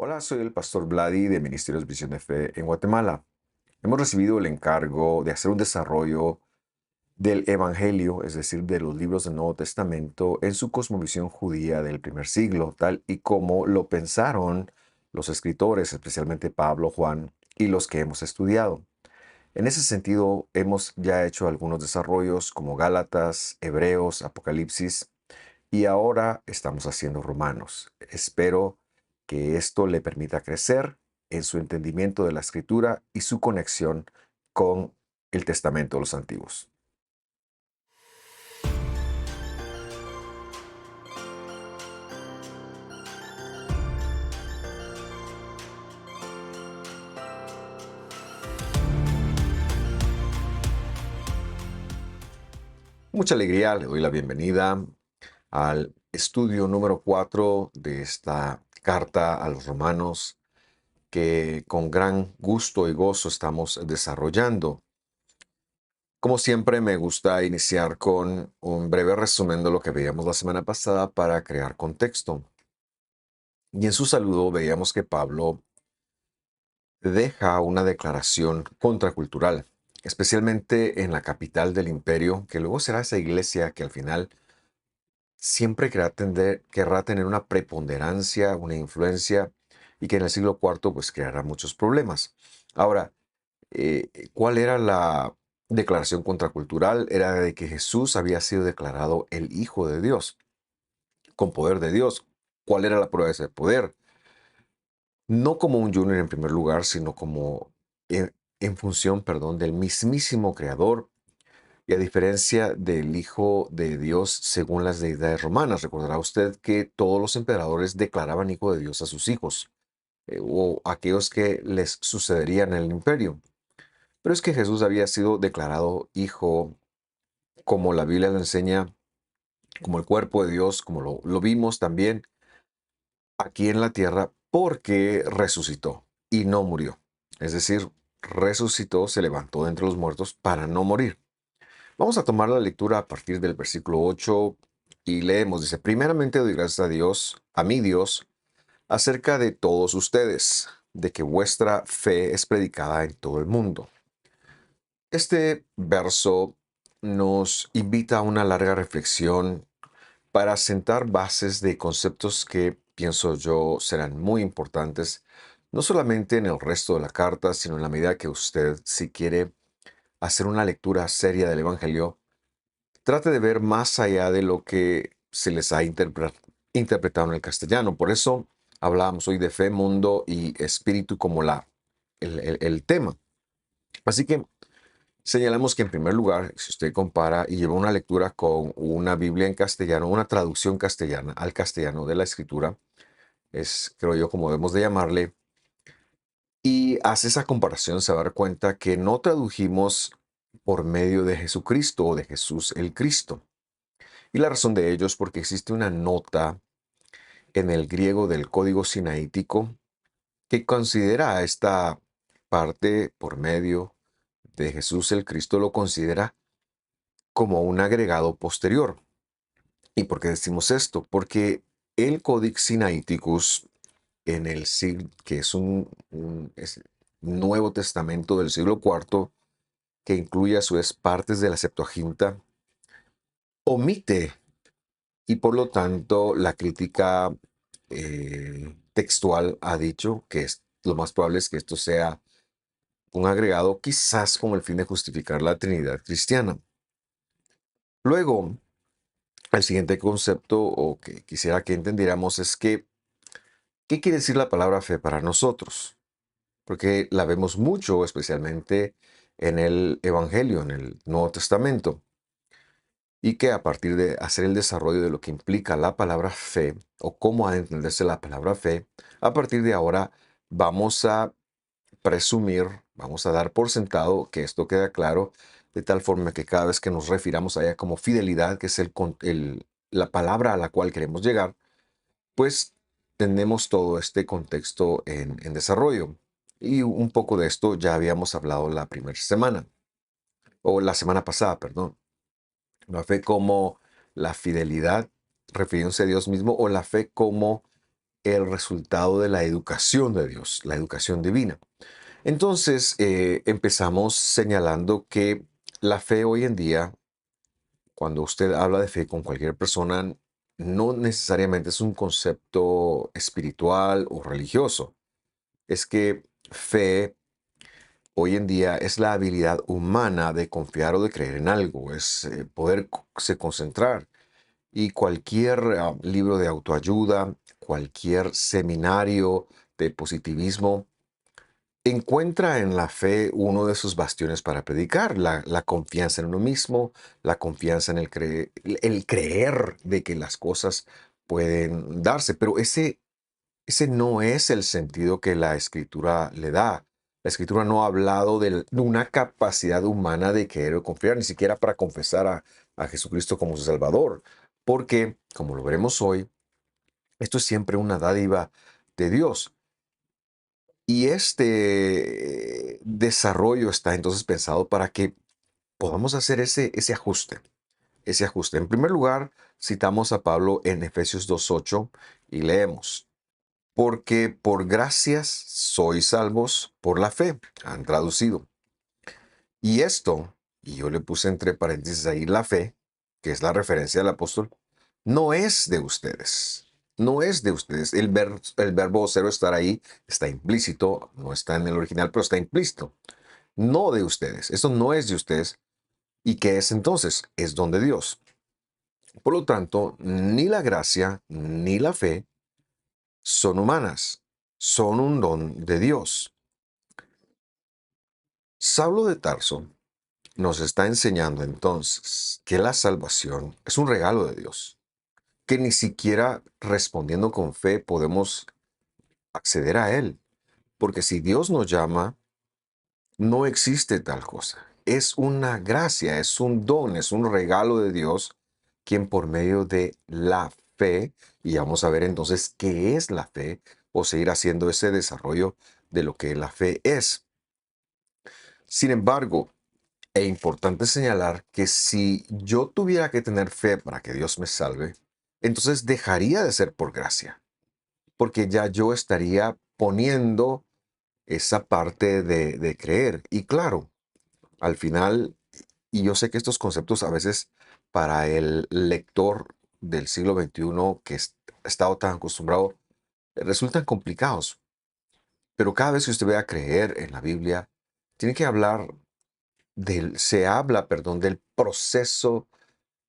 Hola, soy el pastor Vladi de Ministerios Visión de Fe en Guatemala. Hemos recibido el encargo de hacer un desarrollo del Evangelio, es decir, de los libros del Nuevo Testamento, en su cosmovisión judía del primer siglo, tal y como lo pensaron los escritores, especialmente Pablo, Juan y los que hemos estudiado. En ese sentido, hemos ya hecho algunos desarrollos como Gálatas, Hebreos, Apocalipsis, y ahora estamos haciendo Romanos. Espero que esto le permita crecer en su entendimiento de la escritura y su conexión con el Testamento de los Antiguos. Mucha alegría, le doy la bienvenida al estudio número 4 de esta carta a los romanos que con gran gusto y gozo estamos desarrollando. Como siempre, me gusta iniciar con un breve resumen de lo que veíamos la semana pasada para crear contexto. Y en su saludo veíamos que Pablo deja una declaración contracultural, especialmente en la capital del imperio, que luego será esa iglesia que al final siempre querrá tener una preponderancia, una influencia, y que en el siglo cuarto pues creará muchos problemas. Ahora, ¿cuál era la declaración contracultural? Era de que Jesús había sido declarado el Hijo de Dios, con poder de Dios. ¿Cuál era la prueba de ese poder? No como un junior en primer lugar, sino como en función, perdón, del mismísimo Creador, y a diferencia del Hijo de Dios según las deidades romanas. Recordará usted que todos los emperadores declaraban Hijo de Dios a sus hijos, o aquellos que les sucederían en el imperio. Pero es que Jesús había sido declarado Hijo, como la Biblia lo enseña, como el cuerpo de Dios, como lo vimos también aquí en la tierra, porque resucitó y no murió. Es decir, resucitó, se levantó de entre los muertos para no morir. Vamos a tomar la lectura a partir del versículo 8 y leemos, dice, primeramente doy gracias a Dios, a mi Dios, acerca de todos ustedes, de que vuestra fe es predicada en todo el mundo. Este verso nos invita a una larga reflexión para sentar bases de conceptos que pienso yo serán muy importantes, no solamente en el resto de la carta, sino en la medida que usted, si quiere hacer una lectura seria del Evangelio, trate de ver más allá de lo que se les ha interpretado en el castellano. Por eso hablábamos hoy de fe, mundo y espíritu como el tema. Así que señalamos que en primer lugar, si usted compara y lleva una lectura con una Biblia en castellano, una traducción castellana al castellano de la escritura, es, creo yo, como debemos de llamarle, y hace esa comparación, se va a dar cuenta que no tradujimos por medio de Jesucristo o de Jesús el Cristo. Y la razón de ello es porque existe una nota en el griego del código sinaítico que considera a esta parte por medio de Jesús el Cristo, lo considera como un agregado posterior. ¿Y por qué decimos esto? Porque el Codex Sinaiticus en el siglo, que es un Nuevo Testamento del siglo cuarto, que incluye a su vez partes de la Septuaginta, omite, y por lo tanto la crítica textual ha dicho que lo más probable es que esto sea un agregado quizás con el fin de justificar la Trinidad cristiana. Luego, el siguiente concepto o que quisiera que entendiéramos es que, ¿qué quiere decir la palabra fe para nosotros? Porque la vemos mucho, especialmente en el Evangelio, en el Nuevo Testamento, y que a partir de hacer el desarrollo de lo que implica la palabra fe o cómo ha de entenderse la palabra fe, a partir de ahora vamos a presumir, vamos a dar por sentado que esto queda claro, de tal forma que cada vez que nos refiramos a ella como fidelidad, que es la palabra a la cual queremos llegar, pues tenemos todo este contexto en desarrollo. Y un poco de esto ya habíamos hablado la primera semana, o la semana pasada, perdón. La fe como la fidelidad, refiriéndose a Dios mismo, o la fe como el resultado de la educación de Dios, la educación divina. Entonces, empezamos señalando que la fe hoy en día, cuando usted habla de fe con cualquier persona, no necesariamente es un concepto espiritual o religioso. Es que fe hoy en día es la habilidad humana de confiar o de creer en algo, es poderse concentrar. Y cualquier libro de autoayuda, cualquier seminario de positivismo, encuentra en la fe uno de sus bastiones para predicar, la confianza en uno mismo, la confianza en el creer de que las cosas pueden darse. Pero ese no es el sentido que la escritura le da. La escritura no ha hablado de una capacidad humana de creer o confiar, ni siquiera para confesar a Jesucristo como su Salvador. Porque, como lo veremos hoy, esto es siempre una dádiva de Dios. Y este desarrollo está entonces pensado para que podamos hacer ese ajuste, ese ajuste. En primer lugar, citamos a Pablo en Efesios 2:8 y leemos, porque por gracias sois salvos por la fe, han traducido. Y esto, y yo le puse entre paréntesis ahí la fe, que es la referencia del apóstol, no es de ustedes. No es de ustedes. El verbo cero estar ahí está implícito, no está en el original, pero está implícito. No de ustedes. Esto no es de ustedes. ¿Y qué es entonces? Es don de Dios. Por lo tanto, ni la gracia ni la fe son humanas. Son un don de Dios. Saulo de Tarso nos está enseñando entonces que la salvación es un regalo de Dios, que ni siquiera respondiendo con fe podemos acceder a Él, porque si Dios nos llama, no existe tal cosa. Es una gracia, es un don, es un regalo de Dios, quien por medio de la fe, y vamos a ver entonces qué es la fe, o seguir haciendo ese desarrollo de lo que la fe es. Sin embargo, es importante señalar que si yo tuviera que tener fe para que Dios me salve, entonces dejaría de ser por gracia, porque ya yo estaría poniendo esa parte de creer. Y claro, al final, y yo sé que estos conceptos a veces para el lector del siglo XXI ha estado tan acostumbrado, resultan complicados, pero cada vez que usted vea creer en la Biblia, tiene que hablar se habla, perdón, del proceso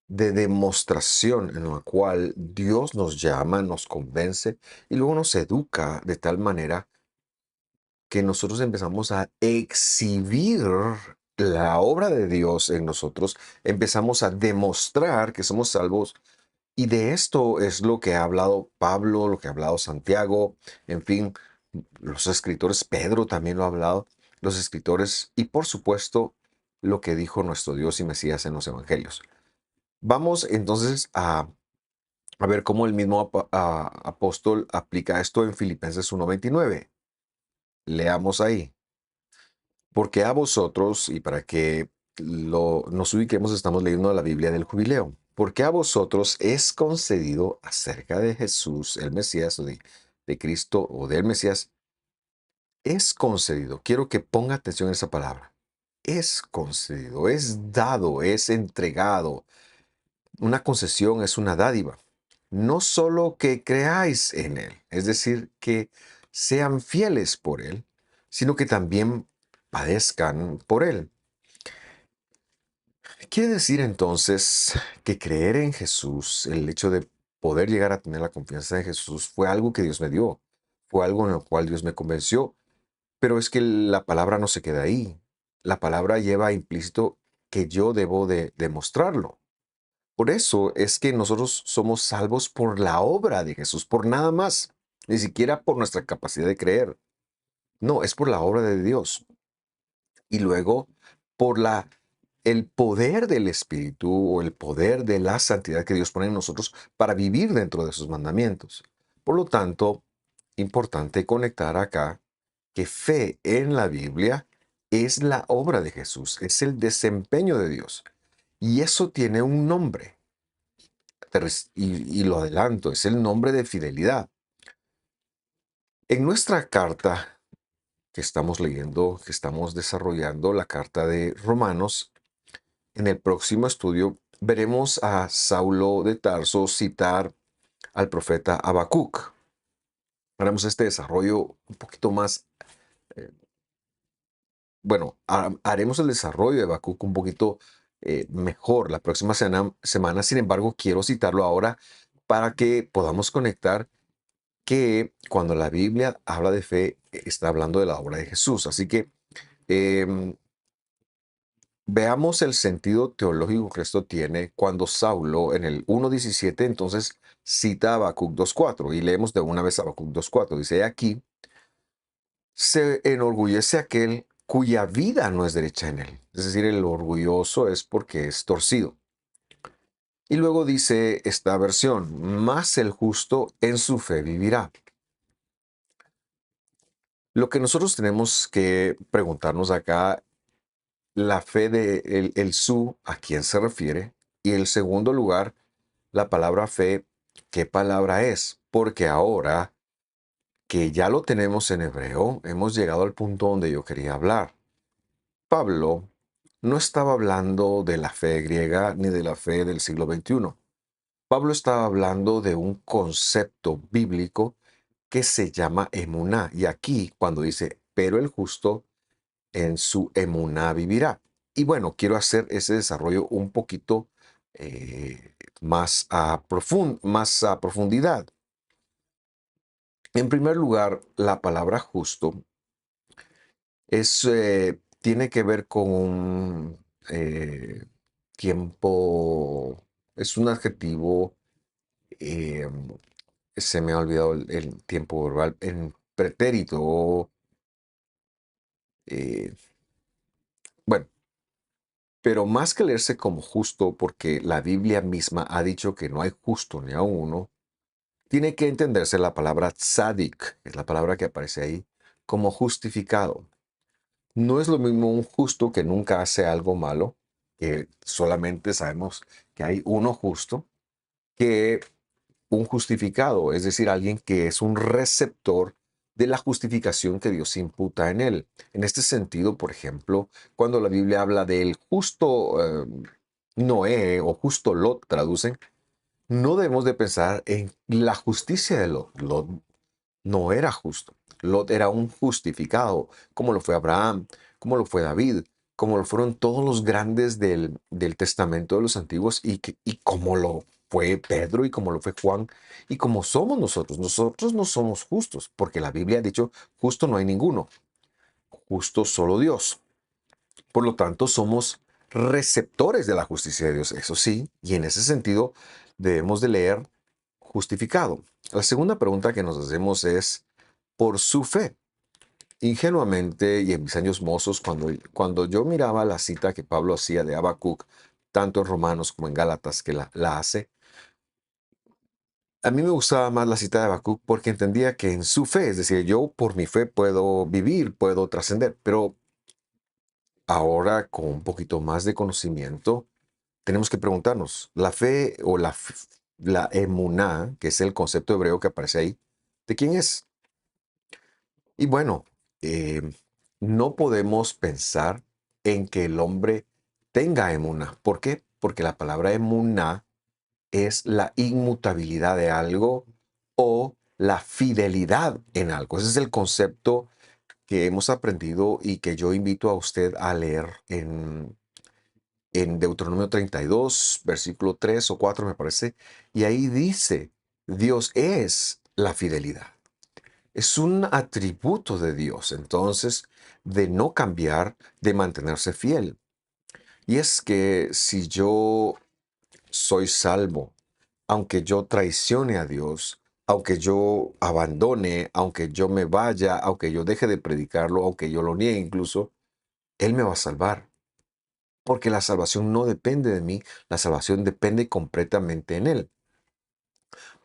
de demostración en la cual Dios nos llama, nos convence y luego nos educa de tal manera que nosotros empezamos a exhibir la obra de Dios en nosotros, empezamos a demostrar que somos salvos y de esto es lo que ha hablado Pablo, lo que ha hablado Santiago, en fin, los escritores, Pedro también lo ha hablado, los escritores y por supuesto lo que dijo nuestro Dios y Mesías en los evangelios. Vamos entonces a ver cómo el mismo apóstol aplica esto en Filipenses 1:29. Leamos ahí. Porque a vosotros, y para que nos ubiquemos, estamos leyendo la Biblia del jubileo. Porque a vosotros es concedido acerca de Jesús, el Mesías, o de Cristo, o del Mesías, es concedido. Quiero que ponga atención a esa palabra. Es concedido, es dado, es entregado. Una concesión es una dádiva. No solo que creáis en Él, es decir, que sean fieles por Él, sino que también padezcan por Él. Quiere decir entonces que creer en Jesús, el hecho de poder llegar a tener la confianza en Jesús, fue algo que Dios me dio, fue algo en lo cual Dios me convenció, pero es que la palabra no se queda ahí. La palabra lleva implícito que yo debo de demostrarlo. Por eso es que nosotros somos salvos por la obra de Jesús, por nada más, ni siquiera por nuestra capacidad de creer. No, es por la obra de Dios. Y luego por el poder del Espíritu o el poder de la santidad que Dios pone en nosotros para vivir dentro de sus mandamientos. Por lo tanto, importante conectar acá que fe en la Biblia es la obra de Jesús, es el desempeño de Dios. Y eso tiene un nombre, y lo adelanto, es el nombre de fidelidad. En nuestra carta que estamos leyendo, que estamos desarrollando, la carta de Romanos, en el próximo estudio veremos a Saulo de Tarso citar al profeta Habacuc. Haremos este desarrollo un poquito más, eh, bueno, haremos el desarrollo de Habacuc un poquito mejor la próxima semana. Sin embargo, quiero citarlo ahora para que podamos conectar que cuando la Biblia habla de fe, está hablando de la obra de Jesús. Así que em, veamos el sentido teológico que esto tiene cuando Saulo en el 1.17 entonces cita a Habacuc 2.4 y leemos de una vez Habacuc 2.4. Dice aquí, se enorgullece aquel cuya vida no es derecha en él. Es decir, el orgulloso es porque es torcido. Y luego dice esta versión, más el justo en su fe vivirá. Lo que nosotros tenemos que preguntarnos acá, la fe de el su, ¿a quién se refiere? Y en segundo lugar, la palabra fe, ¿qué palabra es? Porque ahora que ya lo tenemos en hebreo, hemos llegado al punto donde yo quería hablar. Pablo no estaba hablando de la fe griega ni de la fe del siglo XXI. Pablo estaba hablando de un concepto bíblico que se llama emuná. Y aquí, cuando dice, pero el justo en su emuná vivirá. Y bueno, quiero hacer ese desarrollo un poquito más a profundidad. En primer lugar, la palabra justo tiene que ver con un tiempo, es un adjetivo, eh, se me ha olvidado el tiempo verbal, en pretérito, eh, bueno, pero más que leerse como justo, porque la Biblia misma ha dicho que no hay justo ni a uno, tiene que entenderse la palabra tzadik, es la palabra que aparece ahí, como justificado. No es lo mismo un justo que nunca hace algo malo, que solamente sabemos que hay uno justo, que un justificado, es decir, alguien que es un receptor de la justificación que Dios imputa en él. En este sentido, por ejemplo, cuando la Biblia habla del justo Noé o justo Lot, traducen, no debemos de pensar en la justicia de Lot. Lot no era justo. Lot era un justificado, como lo fue Abraham, como lo fue David, como lo fueron todos los grandes del Testamento de los antiguos y como lo fue Pedro y como lo fue Juan y como somos nosotros. Nosotros no somos justos, porque la Biblia ha dicho, justo no hay ninguno, justo solo Dios. Por lo tanto, somos receptores de la justicia de Dios, eso sí, y en ese sentido debemos de leer justificado. La segunda pregunta que nos hacemos es, por su fe. Ingenuamente y en mis años mozos, cuando yo miraba la cita que Pablo hacía de Habacuc, tanto en Romanos como en Gálatas que la hace, a mí me gustaba más la cita de Habacuc porque entendía que en su fe, es decir, yo por mi fe puedo vivir, puedo trascender, pero ahora con un poquito más de conocimiento, tenemos que preguntarnos, la fe o la emuná, que es el concepto hebreo que aparece ahí, ¿de quién es? Y bueno, eh, no podemos pensar en que el hombre tenga emuná. ¿Por qué? Porque la palabra emuná es la inmutabilidad de algo o la fidelidad en algo. Ese es el concepto que hemos aprendido y que yo invito a usted a leer en Deuteronomio 32, versículo 3 o 4 me parece. Y ahí dice, Dios es la fidelidad. Es un atributo de Dios, entonces, de no cambiar, de mantenerse fiel. Y es que si yo soy salvo, aunque yo traicione a Dios, aunque yo abandone, aunque yo me vaya, aunque yo deje de predicarlo, aunque yo lo niegue incluso, Él me va a salvar. Porque la salvación no depende de mí, la salvación depende completamente en Él.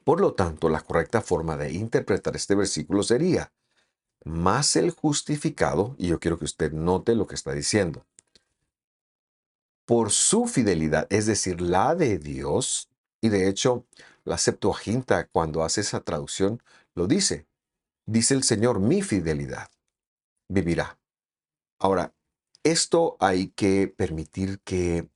Por lo tanto, la correcta forma de interpretar este versículo sería, más el justificado, y yo quiero que usted note lo que está diciendo, por su fidelidad, es decir, la de Dios, y de hecho, la Septuaginta cuando hace esa traducción lo dice, Dice el Señor, mi fidelidad vivirá. Ahora, esto hay que permitir que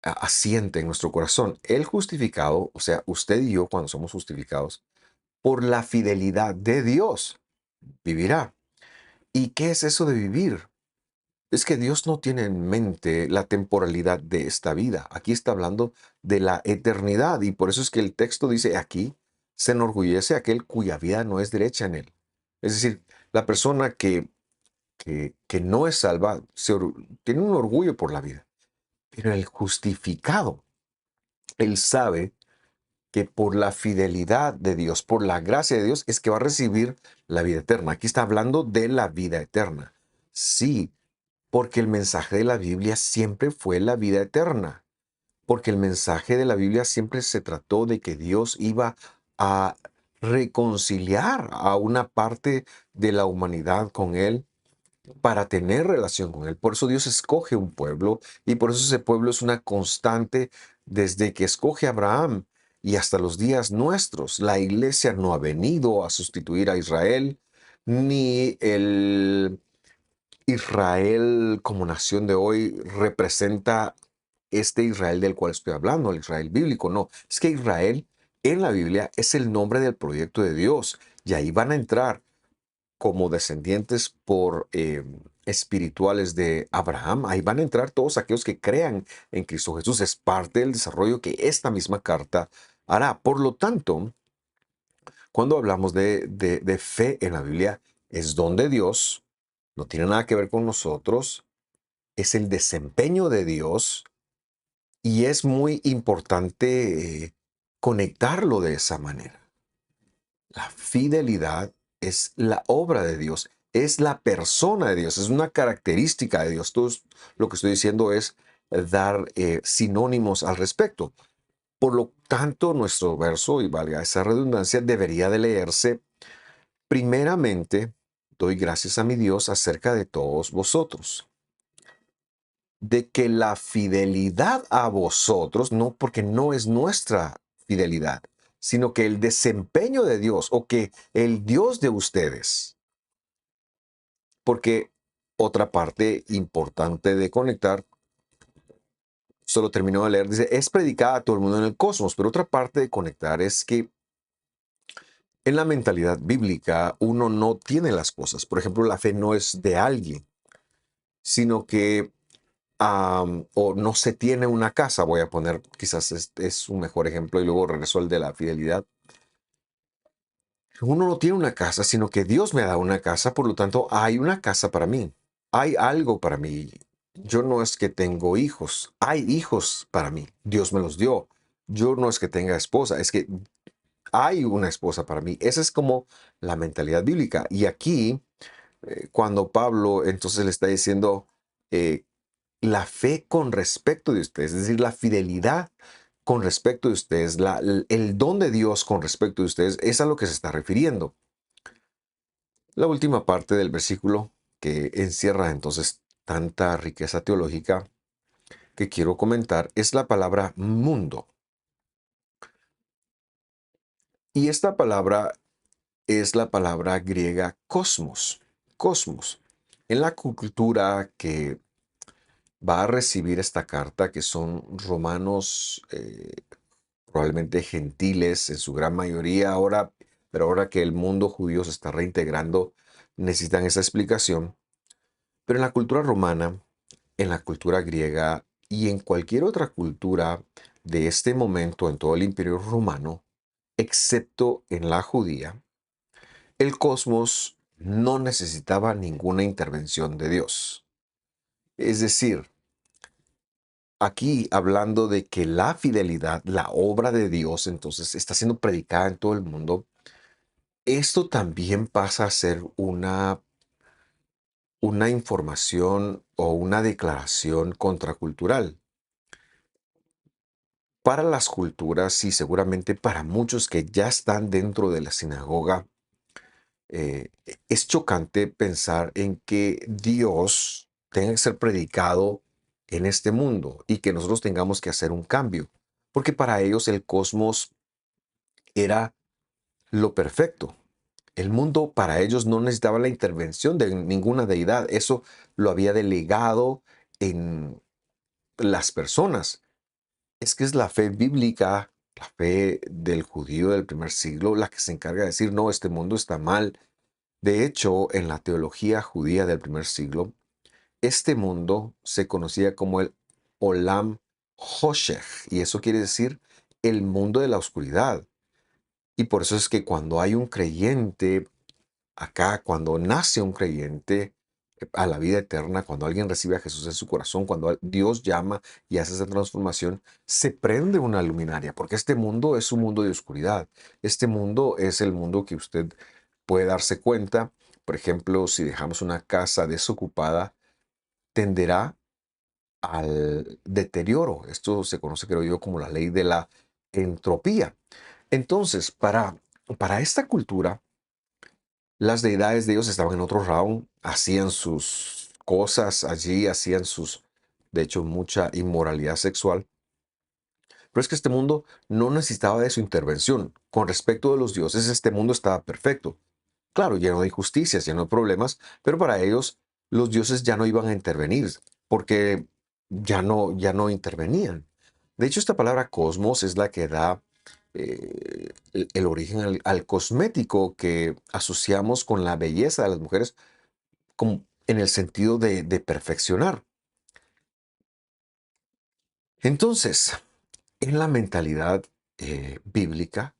asiente en nuestro corazón. El justificado, o sea, usted y yo cuando somos justificados, por la fidelidad de Dios, vivirá. ¿Y qué es eso de vivir? Es que Dios no tiene en mente la temporalidad de esta vida. Aquí está hablando de la eternidad y por eso es que el texto dice aquí, se enorgullece aquel cuya vida no es derecha en él. Es decir, la persona que no es salva tiene un orgullo por la vida, pero el justificado, él sabe que por la fidelidad de Dios, por la gracia de Dios, es que va a recibir la vida eterna. Aquí está hablando de la vida eterna. Sí, porque el mensaje de la Biblia siempre fue la vida eterna. Porque el mensaje de la Biblia siempre se trató de que Dios iba a reconciliar a una parte de la humanidad con Él para tener relación con Él. Por eso Dios escoge un pueblo y por eso ese pueblo es una constante desde que escoge a Abraham y hasta los días nuestros. La iglesia no ha venido a sustituir a Israel, ni el Israel como nación de hoy representa este Israel del cual estoy hablando, el Israel bíblico. No, es que Israel en la Biblia es el nombre del proyecto de Dios y ahí van a entrar como descendientes espirituales de Abraham, ahí van a entrar todos aquellos que crean en Cristo Jesús. Es parte del desarrollo que esta misma carta hará. Por lo tanto, cuando hablamos de fe en la Biblia, es don de Dios, no tiene nada que ver con nosotros, es el desempeño de Dios y es muy importante conectarlo de esa manera. La fidelidad es la obra de Dios, es la persona de Dios, es una característica de Dios. Lo que estoy diciendo es dar sinónimos al respecto. Por lo tanto, nuestro verso, y valga esa redundancia, debería de leerse primeramente, doy gracias a mi Dios acerca de todos vosotros, de que la fidelidad a vosotros, no porque no es nuestra fidelidad, sino que el desempeño de Dios o que el Dios de ustedes, porque otra parte importante de conectar, solo termino de leer, dice, es predicada a todo el mundo en el cosmos, pero otra parte de conectar es que en la mentalidad bíblica uno no tiene las cosas. Por ejemplo, la fe no es de alguien, sino que o no se tiene una casa, voy a poner, quizás es un mejor ejemplo y luego regreso al de la fidelidad. Uno no tiene una casa, sino que Dios me ha dado una casa, por lo tanto hay una casa para mí, hay algo para mí. Yo no es que tengo hijos, hay hijos para mí, Dios me los dio. Yo no es que tenga esposa, es que hay una esposa para mí. Esa es como la mentalidad bíblica. Y aquí, cuando Pablo entonces le está diciendo, eh, la fe con respecto de ustedes, es decir, la fidelidad con respecto de ustedes, el don de Dios con respecto de ustedes, es a lo que se está refiriendo. La última parte del versículo que encierra entonces tanta riqueza teológica que quiero comentar es la palabra mundo. Y esta palabra es la palabra griega cosmos. Cosmos. En la cultura que va a recibir esta carta, que son romanos probablemente gentiles en su gran mayoría ahora, pero ahora que el mundo judío se está reintegrando, necesitan esa explicación. Pero en la cultura romana, en la cultura griega y en cualquier otra cultura de este momento en todo el imperio romano, excepto en la judía, el cosmos no necesitaba ninguna intervención de Dios. Es decir, aquí hablando de que la fidelidad, la obra de Dios, entonces está siendo predicada en todo el mundo, esto también pasa a ser una información o una declaración contracultural. Para las culturas y seguramente para muchos que ya están dentro de la sinagoga, es chocante pensar en que Dios tenga que ser predicado en este mundo y que nosotros tengamos que hacer un cambio, porque para ellos el cosmos era lo perfecto. El mundo para ellos no necesitaba la intervención de ninguna deidad. Eso lo había delegado en las personas. Es que es la fe bíblica, la fe del judío del primer siglo, la que se encarga de decir, no, este mundo está mal. De hecho, en la teología judía del primer siglo, este mundo se conocía como el Olam Hoshech, y eso quiere decir el mundo de la oscuridad. Y por eso es que cuando hay un creyente acá, cuando nace un creyente a la vida eterna, cuando alguien recibe a Jesús en su corazón, cuando Dios llama y hace esa transformación, se prende una luminaria, porque este mundo es un mundo de oscuridad. Este mundo es el mundo que usted puede darse cuenta. Por ejemplo, si dejamos una casa desocupada, tenderá al deterioro. Esto se conoce, creo yo, como la ley de la entropía. Entonces, para esta cultura, las deidades de ellos estaban en otro round, hacían sus cosas allí, hacían sus, de hecho, mucha inmoralidad sexual. Pero es que este mundo no necesitaba de su intervención. Con respecto de los dioses, este mundo estaba perfecto. Claro, lleno de injusticias, lleno de problemas, pero para ellos los dioses ya no iban a intervenir, porque ya no intervenían. De hecho, esta palabra cosmos es la que da el origen al cosmético que asociamos con la belleza de las mujeres como en el sentido de perfeccionar. Entonces, en la mentalidad bíblica,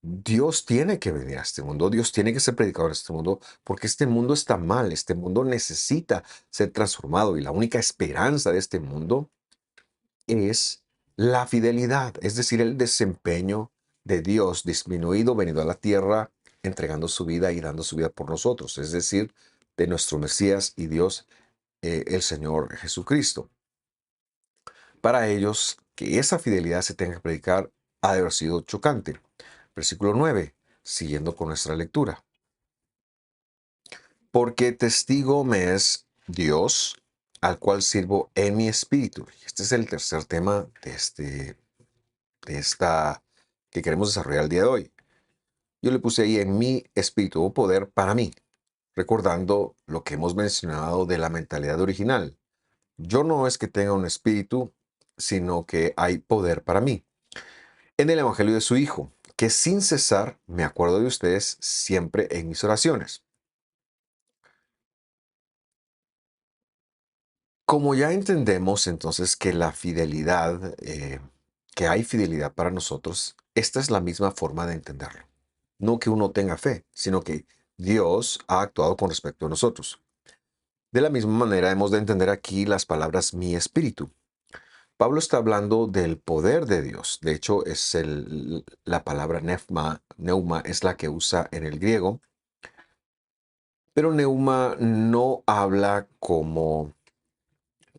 Dios tiene que venir a este mundo, Dios tiene que ser predicador en este mundo, porque este mundo está mal, este mundo necesita ser transformado y la única esperanza de este mundo es la fidelidad, es decir, el desempeño de Dios disminuido, venido a la tierra, entregando su vida y dando su vida por nosotros, es decir, de nuestro Mesías y Dios, el Señor Jesucristo. Para ellos, que esa fidelidad se tenga que predicar ha de haber sido chocante. Versículo 9, siguiendo con nuestra lectura. Porque testigo me es Dios, al cual sirvo en mi espíritu. Este es el tercer tema de esta que queremos desarrollar el día de hoy. Yo le puse ahí en mi espíritu o poder para mí, recordando lo que hemos mencionado de la mentalidad original. Yo no es que tenga un espíritu, sino que hay poder para mí. En el Evangelio de su Hijo, que sin cesar me acuerdo de ustedes siempre en mis oraciones. Como ya entendemos entonces que la fidelidad, que hay fidelidad para nosotros, esta es la misma forma de entenderlo. No que uno tenga fe, sino que Dios ha actuado con respecto a nosotros. De la misma manera hemos de entender aquí las palabras mi espíritu. Pablo está hablando del poder de Dios. De hecho, la palabra neuma es la que usa en el griego, pero neuma no habla como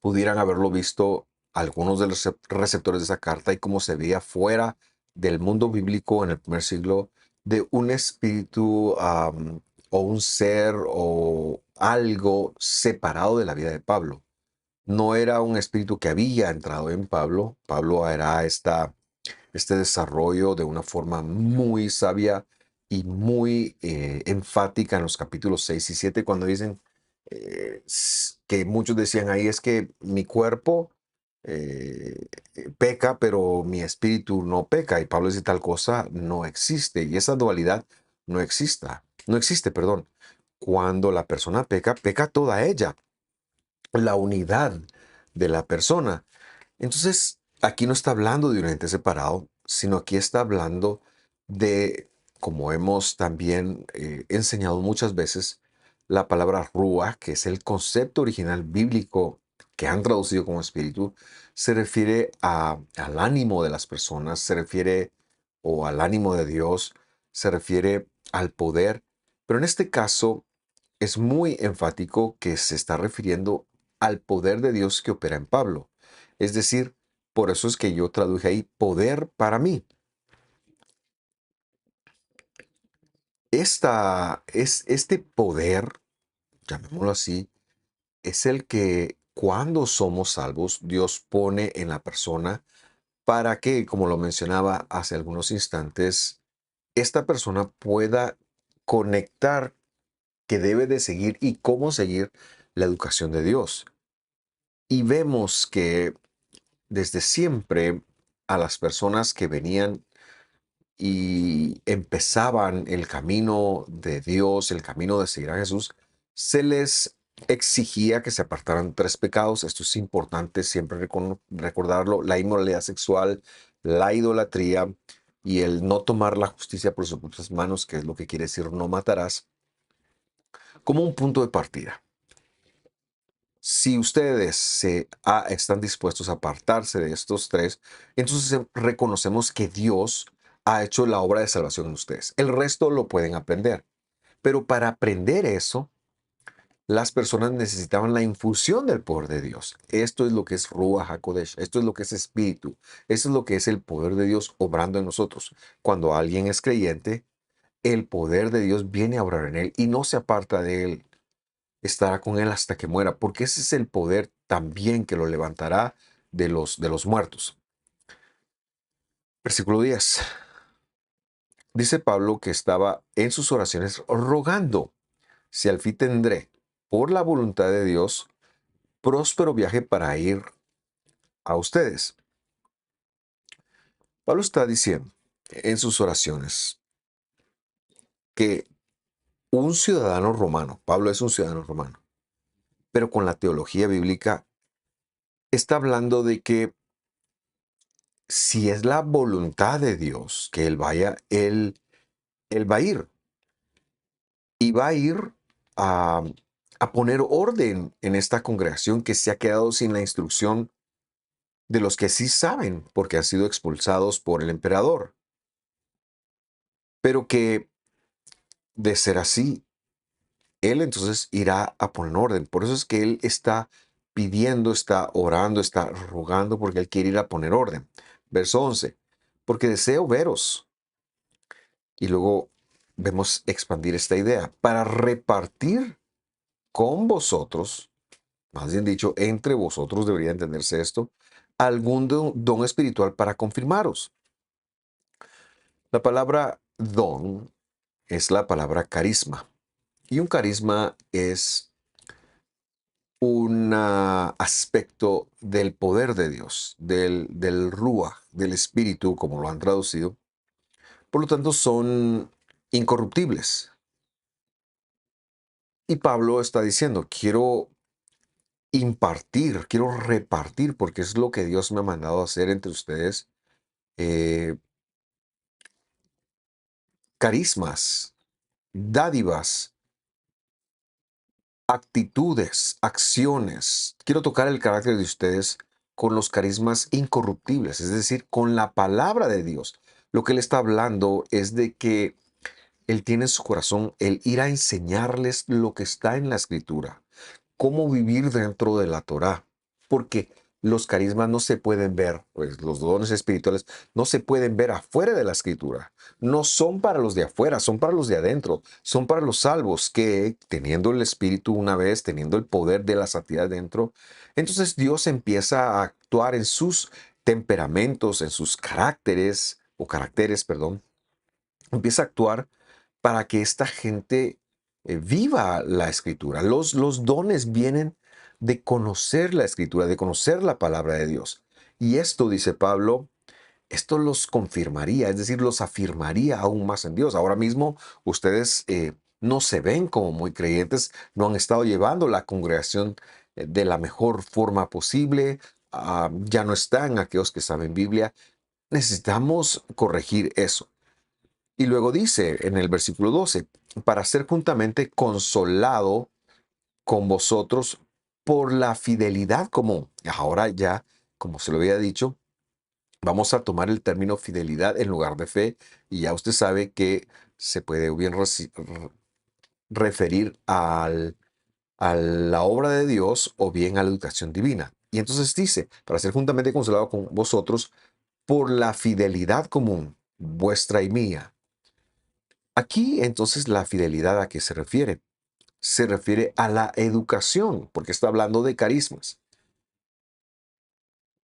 pudieran haberlo visto algunos de los receptores de esa carta y como se veía fuera del mundo bíblico en el primer siglo de un espíritu o un ser o algo separado de la vida de Pablo. No era un espíritu que había entrado en Pablo. Pablo era este desarrollo de una forma muy sabia y muy enfática en los capítulos 6 y 7 cuando dicen que muchos decían ahí es que mi cuerpo peca, pero mi espíritu no peca. Y Pablo dice tal cosa no existe. Y esa dualidad no existe, perdón. Cuando la persona peca, peca toda ella, la unidad de la persona. Entonces, aquí no está hablando de un ente separado, sino aquí está hablando de, como hemos también enseñado muchas veces, la palabra rúa, que es el concepto original bíblico que han traducido como espíritu, se refiere al ánimo de las personas, se refiere o al ánimo de Dios, se refiere al poder, pero en este caso es muy enfático que se está refiriendo al poder de Dios que opera en Pablo. Es decir, por eso es que yo traduje ahí poder para mí. Este poder, llamémoslo así, es el que cuando somos salvos, Dios pone en la persona para que, como lo mencionaba hace algunos instantes, esta persona pueda conectar que debe de seguir y cómo seguir la educación de Dios. Y vemos que desde siempre a las personas que venían y empezaban el camino de Dios, el camino de seguir a Jesús, se les exigía que se apartaran tres pecados. Esto es importante siempre recordarlo: la inmoralidad sexual, la idolatría y el no tomar la justicia por sus propias manos, que es lo que quiere decir no matarás, como un punto de partida. Si ustedes están dispuestos a apartarse de estos tres, entonces reconocemos que Dios ha hecho la obra de salvación en ustedes. El resto lo pueden aprender. Pero para aprender eso, las personas necesitaban la infusión del poder de Dios. Esto es lo que es Ruach HaKodesh. Esto es lo que es espíritu. Esto es lo que es el poder de Dios obrando en nosotros. Cuando alguien es creyente, el poder de Dios viene a obrar en él y no se aparta de él. Estará con él hasta que muera, porque ese es el poder también que lo levantará de los muertos. Versículo 10. Dice Pablo que estaba en sus oraciones rogando: si al fin tendré, por la voluntad de Dios, próspero viaje para ir a ustedes. Pablo está diciendo en sus oraciones que un ciudadano romano, Pablo es un ciudadano romano, pero con la teología bíblica está hablando de que si es la voluntad de Dios que él vaya, él va a ir y va a ir a, a poner orden en esta congregación que se ha quedado sin la instrucción de los que sí saben porque han sido expulsados por el emperador. Pero que de ser así, él entonces irá a poner orden. Por eso es que él está pidiendo, está orando, está rogando, porque él quiere ir a poner orden. Verso 11. Porque deseo veros. Y luego vemos expandir esta idea para repartir con vosotros, más bien dicho, entre vosotros debería entenderse esto, algún don espiritual para confirmaros. La palabra don es la palabra carisma. Y un carisma es un aspecto del poder de Dios, del Ruach, del Espíritu, como lo han traducido. Por lo tanto, son incorruptibles. Y Pablo está diciendo: quiero impartir, quiero repartir, porque es lo que Dios me ha mandado a hacer entre ustedes, eh, carismas, dádivas, actitudes, acciones. Quiero tocar el carácter de ustedes con los carismas incorruptibles, es decir, con la palabra de Dios. Lo que él está hablando es de que él tiene en su corazón el ir a enseñarles lo que está en la escritura, cómo vivir dentro de la Torá, porque los carismas no se pueden ver, pues los dones espirituales no se pueden ver afuera de la escritura. No son para los de afuera, son para los de adentro, son para los salvos que, teniendo el espíritu una vez, teniendo el poder de la santidad dentro, entonces Dios empieza a actuar en sus temperamentos, en sus caracteres, perdón, empieza a actuar para que esta gente viva la escritura. Los dones vienen de conocer la escritura, de conocer la palabra de Dios. Y esto, dice Pablo, esto los confirmaría, es decir, los afirmaría aún más en Dios. Ahora mismo ustedes no se ven como muy creyentes, no han estado llevando la congregación de la mejor forma posible, ya no están aquellos que saben Biblia. Necesitamos corregir eso. Y luego dice en el versículo 12: para ser juntamente consolado con vosotros por la fidelidad común. Ahora ya, como se lo había dicho, vamos a tomar el término fidelidad en lugar de fe, y ya usted sabe que se puede bien referir a la obra de Dios o bien a la educación divina. Y entonces dice: para ser juntamente consolado con vosotros por la fidelidad común, vuestra y mía. Aquí entonces la fidelidad, ¿a qué se refiere? Se refiere a la educación, porque está hablando de carismas.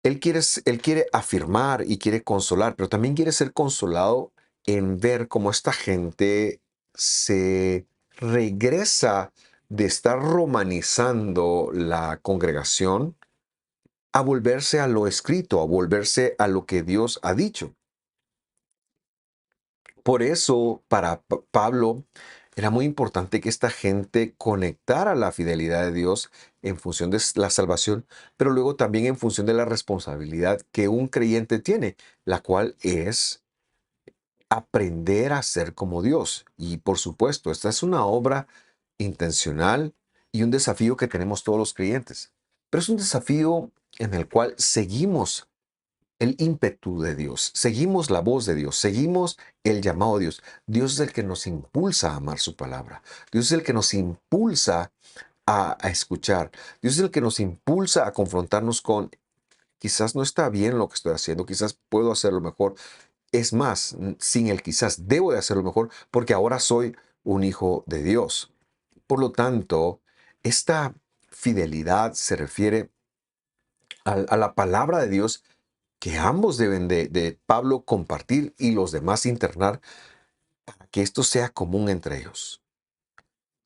Él quiere afirmar y quiere consolar, pero también quiere ser consolado en ver cómo esta gente se regresa de estar romanizando la congregación a volverse a lo escrito, a volverse a lo que Dios ha dicho. Por eso, para Pablo, era muy importante que esta gente conectara la fidelidad de Dios en función de la salvación, pero luego también en función de la responsabilidad que un creyente tiene, la cual es aprender a ser como Dios. Y por supuesto, esta es una obra intencional y un desafío que tenemos todos los creyentes. Pero es un desafío en el cual seguimos el ímpetu de Dios, seguimos la voz de Dios, seguimos el llamado de Dios. Dios es el que nos impulsa a amar su palabra. Dios es el que nos impulsa a escuchar. Dios es el que nos impulsa a confrontarnos con, quizás no está bien lo que estoy haciendo, quizás puedo hacerlo mejor. Es más, sin el quizás debo de hacerlo mejor porque ahora soy un hijo de Dios. Por lo tanto, esta fidelidad se refiere a la palabra de Dios que ambos deben de Pablo compartir y los demás internar para que esto sea común entre ellos.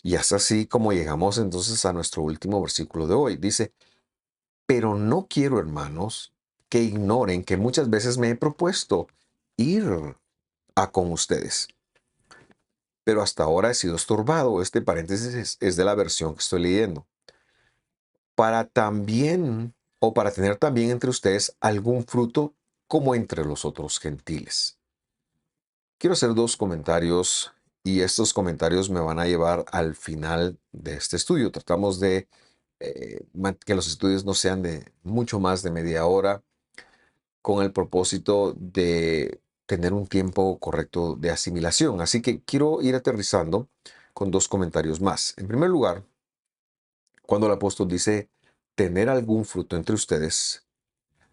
Y es así como llegamos entonces a nuestro último versículo de hoy. Dice, pero no quiero, hermanos, que ignoren que muchas veces me he propuesto ir a con ustedes, pero hasta ahora he sido estorbado. Este paréntesis es de la versión que estoy leyendo. Para también, o para tener también entre ustedes algún fruto como entre los otros gentiles. Quiero hacer dos comentarios y estos comentarios me van a llevar al final de este estudio. Tratamos de que los estudios no sean de mucho más de media hora con el propósito de tener un tiempo correcto de asimilación. Así que quiero ir aterrizando con dos comentarios más. En primer lugar, cuando el apóstol dice tener algún fruto entre ustedes,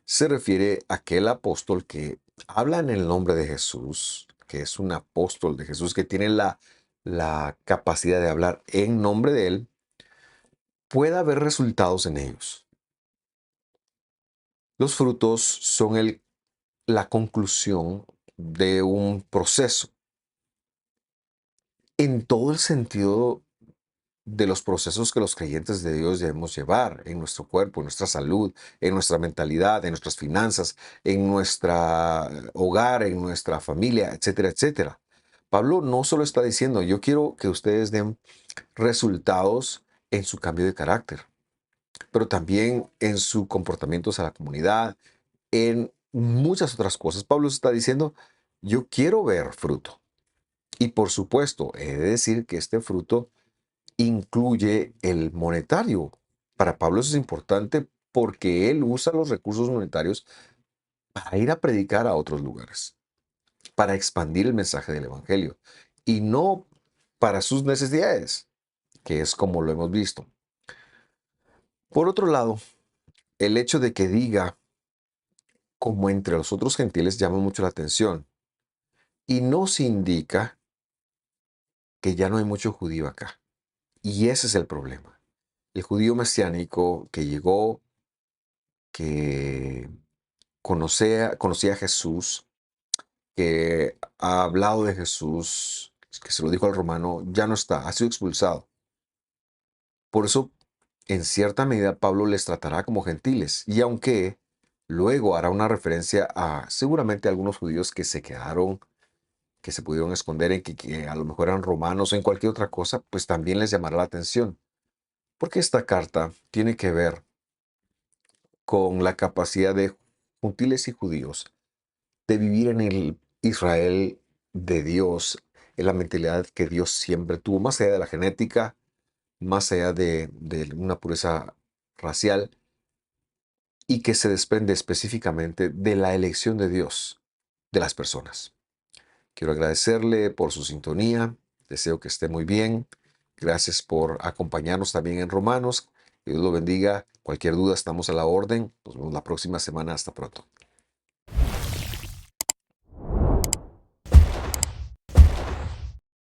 se refiere a aquel apóstol que habla en el nombre de Jesús, que es un apóstol de Jesús, que tiene la capacidad de hablar en nombre de él, pueda haber resultados en ellos. Los frutos son la conclusión de un proceso en todo el sentido de los procesos que los creyentes de Dios debemos llevar en nuestro cuerpo, en nuestra salud, en nuestra mentalidad, en nuestras finanzas, en nuestro hogar, en nuestra familia, etcétera, etcétera. Pablo no solo está diciendo, yo quiero que ustedes den resultados en su cambio de carácter, pero también en su comportamiento hacia la comunidad, en muchas otras cosas. Pablo está diciendo, yo quiero ver fruto. Y por supuesto, he de decir que este fruto incluye el monetario. Para Pablo eso es importante porque él usa los recursos monetarios para ir a predicar a otros lugares, para expandir el mensaje del Evangelio y no para sus necesidades, que es como lo hemos visto. Por otro lado, el hecho de que diga como entre los otros gentiles llama mucho la atención y nos indica que ya no hay mucho judío acá. Y ese es el problema. El judío mesiánico que llegó, que conocía a Jesús, que ha hablado de Jesús, que se lo dijo al romano, ya no está, ha sido expulsado. Por eso, en cierta medida, Pablo les tratará como gentiles. Y aunque luego hará una referencia a seguramente algunos judíos que se quedaron, que se pudieron esconder en que a lo mejor eran romanos o en cualquier otra cosa, pues también les llamará la atención. Porque esta carta tiene que ver con la capacidad de gentiles y judíos de vivir en el Israel de Dios, en la mentalidad que Dios siempre tuvo, más allá de la genética, más allá de una pureza racial, y que se desprende específicamente de la elección de Dios de las personas. Quiero agradecerle por su sintonía, deseo que esté muy bien. Gracias por acompañarnos también en Romanos. Que Dios lo bendiga. Cualquier duda estamos a la orden. Nos vemos la próxima semana. Hasta pronto.